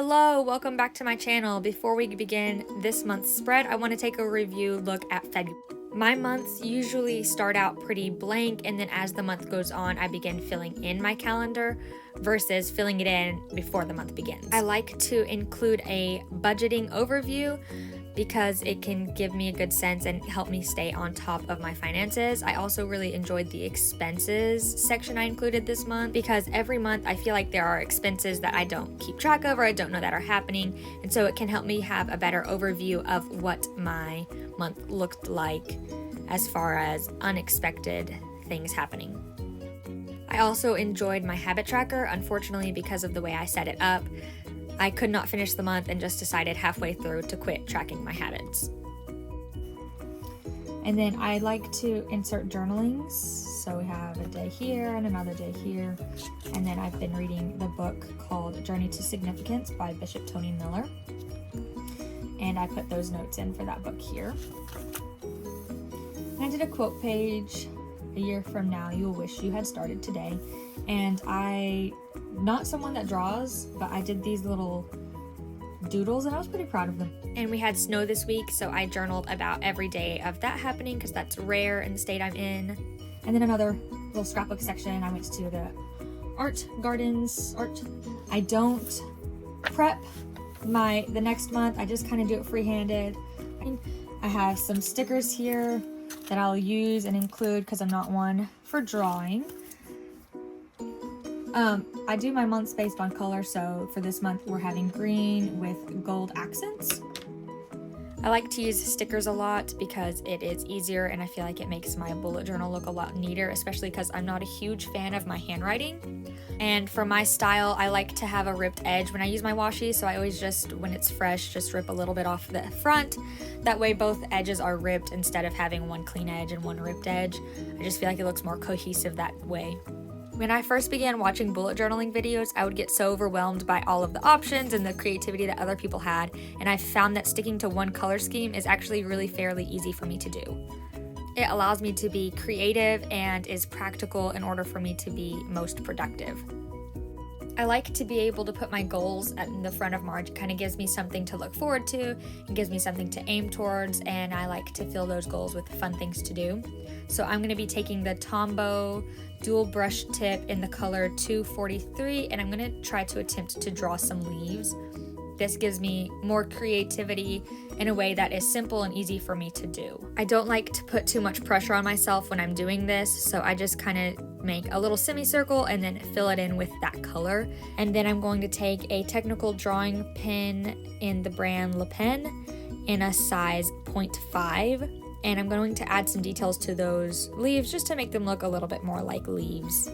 Hello, welcome back to my channel. Before we begin this month's spread, I want to take a review look at February. My months usually start out pretty blank, and then as the month goes on, I begin filling in my calendar versus filling it in before the month begins. I like to include a budgeting overview because it can give me a good sense and help me stay on top of my finances. I also really enjoyed the expenses section I included this month because every month I feel like there are expenses that I don't keep track of or I don't know that are happening, and so it can help me have a better overview of what my month looked like as far as unexpected things happening. I also enjoyed my habit tracker. Unfortunately, because of the way I set it up, I could not finish the month and just decided halfway through to quit tracking my habits. And then I like to insert journalings. So we have a day here and another day here. And then I've been reading the book called Journey to Significance by Bishop Tony Miller. And I put those notes in for that book here. And I did a quote page. A year from now, you'll wish you had started today. And not someone that draws, but I did these little doodles and I was pretty proud of them. And we had snow this week, so I journaled about every day of that happening because that's rare in the state I'm in. And then another little scrapbook section, I went to the art. I don't prep the next month, I just kind of do it free-handed. I have some stickers here that I'll use and include because I'm not one for drawing. I do my months based on color, so for this month we're having green with gold accents. I like to use stickers a lot because it is easier and I feel like it makes my bullet journal look a lot neater, especially because I'm not a huge fan of my handwriting. And for my style, I like to have a ripped edge when I use my washi, so I always just, when it's fresh, just rip a little bit off the front. That way both edges are ripped instead of having one clean edge and one ripped edge. I just feel like it looks more cohesive that way. When I first began watching bullet journaling videos, I would get so overwhelmed by all of the options and the creativity that other people had, and I found that sticking to one color scheme is actually really fairly easy for me to do. It allows me to be creative and is practical in order for me to be most productive. I like to be able to put my goals at the front of March. It kind of gives me something to look forward to, it gives me something to aim towards, and I like to fill those goals with fun things to do. So I'm going to be taking the Tombow dual brush tip in the color 243, and I'm going to try to attempt to draw some leaves. This gives me more creativity in a way that is simple and easy for me to do. I don't like to put too much pressure on myself when I'm doing this, so I just kind of make a little semicircle and then fill it in with that color. And then I'm going to take a technical drawing pen in the brand Le Pen in a size 0.5, and I'm going to add some details to those leaves just to make them look a little bit more like leaves.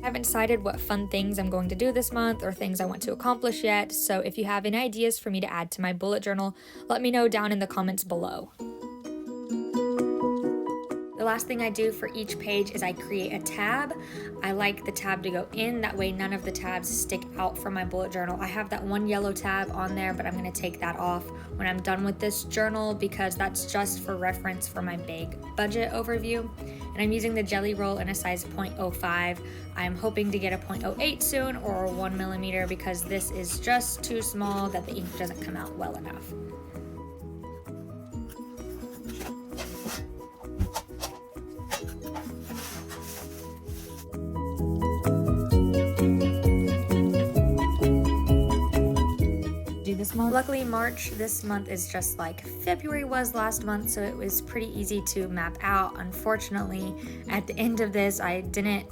I haven't decided what fun things I'm going to do this month or things I want to accomplish yet, so if you have any ideas for me to add to my bullet journal, let me know down in the comments below. The last thing I do for each page is I create a tab. I like the tab to go in, that way none of the tabs stick out from my bullet journal. I have that one yellow tab on there, but I'm going to take that off when I'm done with this journal because that's just for reference for my big budget overview. And I'm using the jelly roll in a size 0.05. I'm hoping to get a 0.08 soon or 1 millimeter because this is just too small that the ink doesn't come out well enough. Luckily, March this month is just like February was last month, so it was pretty easy to map out. Unfortunately, at the end of this, I didn't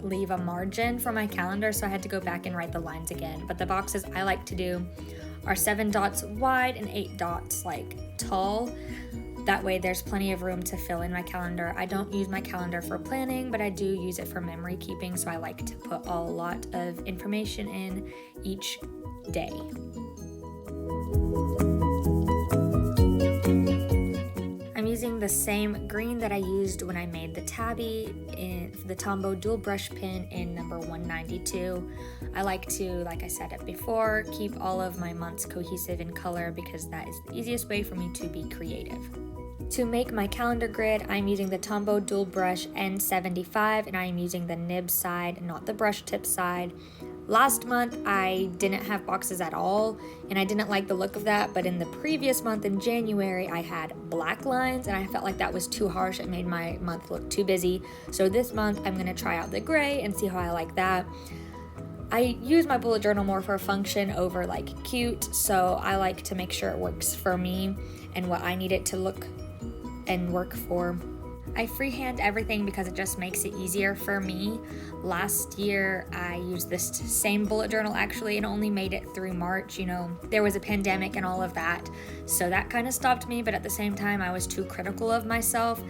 leave a margin for my calendar, so I had to go back and write the lines again. But the boxes I like to do are 7 dots wide and 8 dots like tall. That way there's plenty of room to fill in my calendar. I don't use my calendar for planning, but I do use it for memory keeping, so I like to put a lot of information in each day. I'm using the same green that I used when I made the tabby in the Tombow dual brush pen in number 192. I like to, like I said it before, keep all of my months cohesive in color because that is the easiest way for me to be creative. To make my calendar grid, I'm using the Tombow dual brush N75 and I'm using the nib side, not the brush tip side. Last month, I didn't have boxes at all, and I didn't like the look of that, but in the previous month, in January, I had black lines, and I felt like that was too harsh. It made my month look too busy. So this month, I'm gonna try out the gray and see how I like that. I use my bullet journal more for function over like cute, so I like to make sure it works for me and what I need it to look and work for. I freehand everything because it just makes it easier for me. Last year, I used this same bullet journal actually and only made it through March. You know, there was a pandemic and all of that, so that kind of stopped me, but at the same time, I was too critical of myself,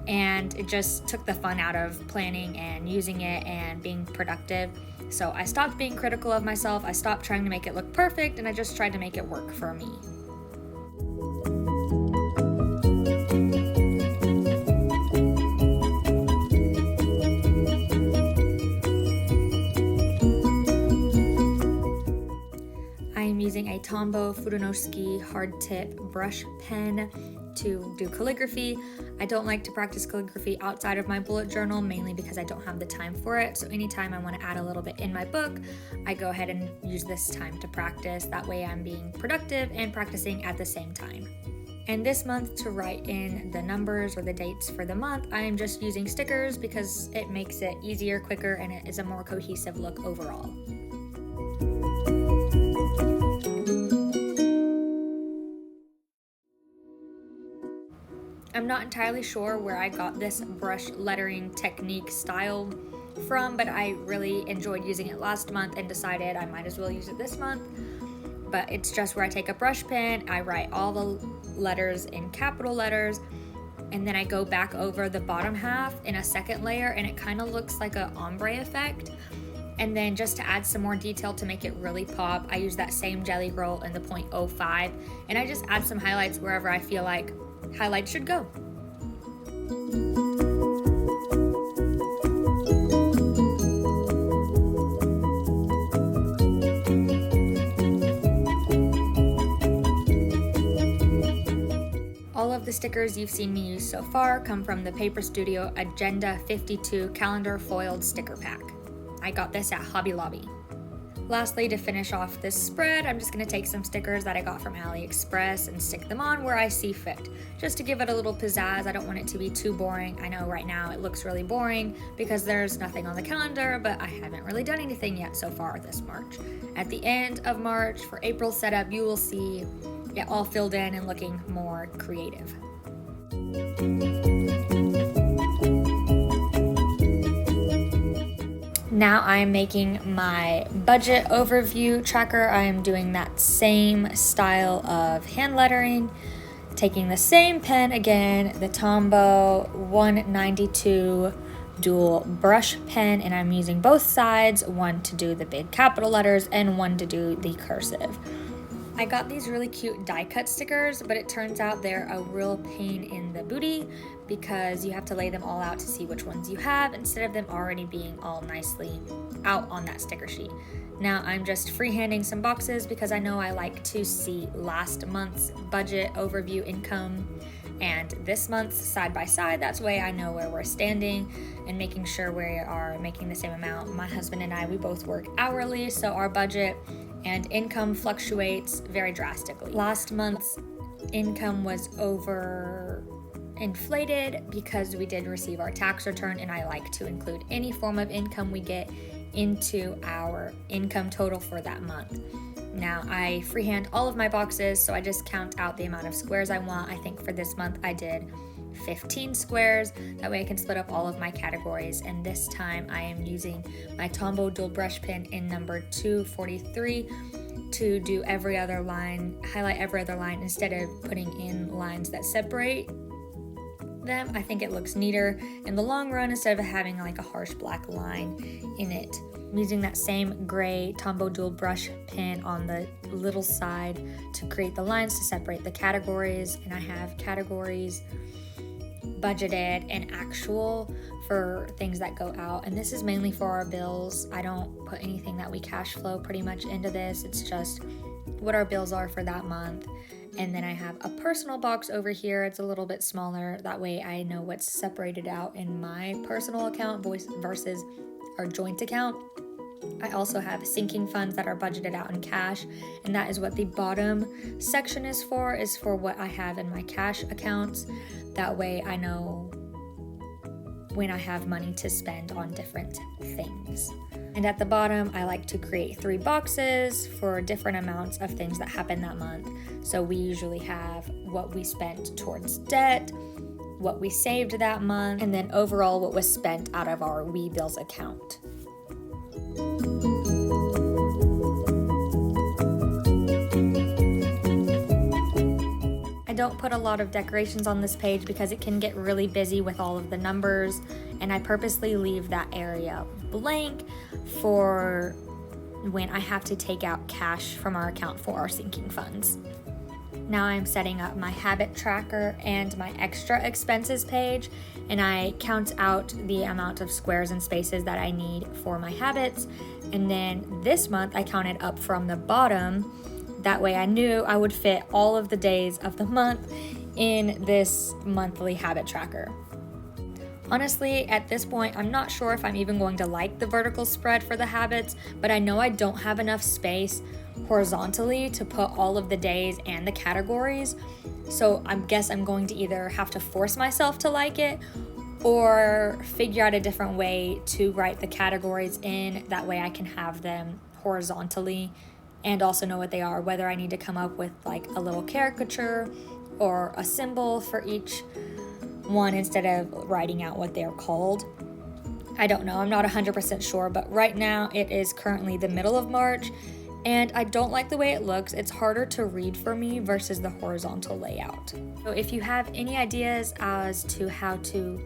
and it just took the fun out of planning and using it and being productive. So I stopped being critical of myself, I stopped trying to make it look perfect, and I just tried to make it work for me. I'm using a Tombow Fudonosuke hard tip brush pen to do calligraphy. I don't like to practice calligraphy outside of my bullet journal, mainly because I don't have the time for it. So anytime I want to add a little bit in my book, I go ahead and use this time to practice. That way I'm being productive and practicing at the same time. And this month, to write in the numbers or the dates for the month, I am just using stickers because it makes it easier, quicker, and it is a more cohesive look overall. I'm not entirely sure where I got this brush lettering technique style from, but I really enjoyed using it last month and decided I might as well use it this month. But it's just where I take a brush pen, I write all the letters in capital letters, and then I go back over the bottom half in a second layer, and it kind of looks like an ombre effect. And then just to add some more detail to make it really pop, I use that same jelly roll in the 0.05, and I just add some highlights wherever I feel like highlights should go. All of the stickers you've seen me use so far come from the Paper Studio Agenda 52 calendar foiled sticker pack. I got this at Hobby Lobby. Lastly, to finish off this spread, I'm just going to take some stickers that I got from AliExpress and stick them on where I see fit, just to give it a little pizzazz. I don't want it to be too boring. I know right now it looks really boring because there's nothing on the calendar, but I haven't really done anything yet so far this March. At the end of March, for April's setup, you will see it all filled in and looking more creative. Now I am making my budget overview tracker. I am doing that same style of hand lettering, taking the same pen again, the Tombow 192 dual brush pen, and I'm using both sides, one to do the big capital letters and one to do the cursive. I got these really cute die cut stickers, but it turns out they're a real pain in the booty because you have to lay them all out to see which ones you have instead of them already being all nicely out on that sticker sheet. Now I'm just freehanding some boxes because I know I like to see last month's budget overview income and this month's side by side. That's way I know where we're standing and making sure we are making the same amount. My husband and I, we both work hourly, so our budget and income fluctuates very drastically. Last month's income was over inflated because we did receive our tax return, and I like to include any form of income we get into our income total for that month. Now I freehand all of my boxes, so I just count out the amount of squares I want. I think for this month I did 15 squares. That way I can split up all of my categories, and this time I am using my Tombow dual brush pen in number 243 to do every other line, highlight every other line instead of putting in lines that separate them. I think it looks neater in the long run instead of having like a harsh black line in it. I'm using that same gray Tombow dual brush pen on the little side to create the lines to separate the categories, and I have categories budgeted and actual for things that go out, and this is mainly for our bills. I don't put anything that we cash flow pretty much into this. It's just what our bills are for that month. And then I have a personal box over here. It's a little bit smaller. That way I know what's separated out in my personal account versus our joint account. I also have sinking funds that are budgeted out in cash, and that is what the bottom section is for what I have in my cash accounts. That way I know when I have money to spend on different things. And at the bottom, I like to create 3 boxes for different amounts of things that happen that month. So we usually have what we spent towards debt, what we saved that month, and then overall what was spent out of our WeBills account. I don't put a lot of decorations on this page because it can get really busy with all of the numbers, and I purposely leave that area blank for when I have to take out cash from our account for our sinking funds. Now I'm setting up my habit tracker and my extra expenses page, and I count out the amount of squares and spaces that I need for my habits. And then this month I counted up from the bottom. That way I knew I would fit all of the days of the month in this monthly habit tracker. Honestly, at this point, I'm not sure if I'm even going to like the vertical spread for the habits, but I know I don't have enough space horizontally to put all of the days and the categories. So I guess I'm going to either have to force myself to like it or figure out a different way to write the categories in. That way I can have them horizontally and also know what they are, whether I need to come up with like a little caricature or a symbol for each one instead of writing out what they're called. I don't know, I'm not 100% sure, but right now it is currently the middle of March and I don't like the way it looks. It's harder to read for me versus the horizontal layout. So if you have any ideas as to how to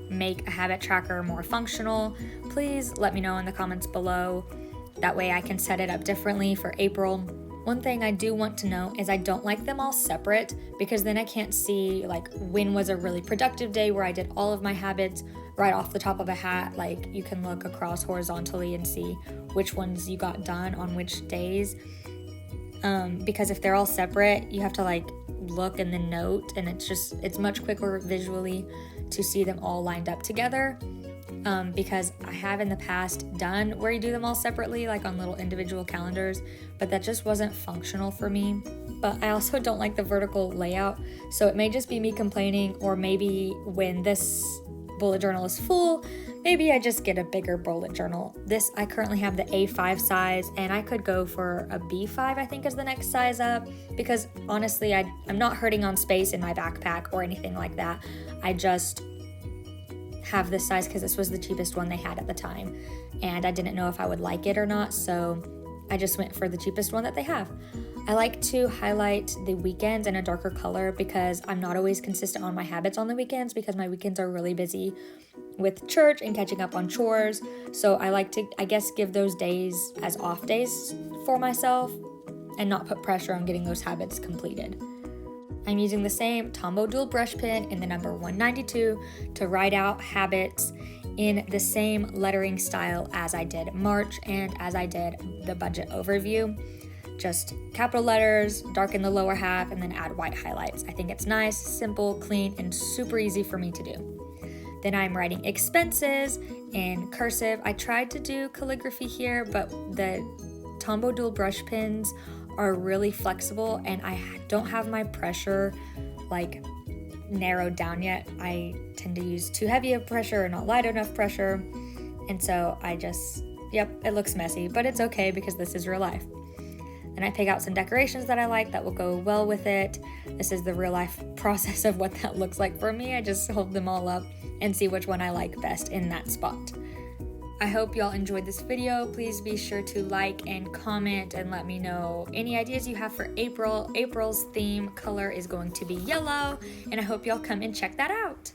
make a habit tracker more functional, please let me know in the comments below. That way I can set it up differently for April. One thing I do want to know is I don't like them all separate because then I can't see like when was a really productive day where I did all of my habits right off the top of a hat. Like you can look across horizontally and see which ones you got done on which days. Because if they're all separate, you have to like look and then note, and it's much quicker visually to see them all lined up together. Because I have in the past done where you do them all separately, like on little individual calendars, but that just wasn't functional for me. But I also don't like the vertical layout, so it may just be me complaining, or maybe when this bullet journal is full, maybe I just get a bigger bullet journal. I currently have the A5 size, and I could go for a B5, I think is the next size up, because honestly, I'm not hurting on space in my backpack or anything like that. I just have this size because this was the cheapest one they had at the time, and I didn't know if I would like it or not, so I just went for the cheapest one that they have. I like to highlight the weekends in a darker color because I'm not always consistent on my habits on the weekends, because my weekends are really busy with church and catching up on chores. So I like to, I guess, give those days as off days for myself and not put pressure on getting those habits completed. I'm using the same Tombow dual brush pen in the number 192 to write out habits in the same lettering style as I did March and as I did the budget overview. Just capital letters, darken the lower half, and then add white highlights. I think it's nice, simple, clean, and super easy for me to do. Then I'm writing expenses in cursive. I tried to do calligraphy here, but the Tombow dual brush pens are really flexible and I don't have my pressure like narrowed down yet. I tend to use too heavy of pressure or not light enough pressure, and so I just, it looks messy, but it's okay because this is real life. And I pick out some decorations that I like that will go well with it. This is the real life process of what that looks like for me. I just hold them all up and see which one I like best in that spot. I hope y'all enjoyed this video. Please be sure to like and comment and let me know any ideas you have for April. April's theme color is going to be yellow, and I hope y'all come and check that out.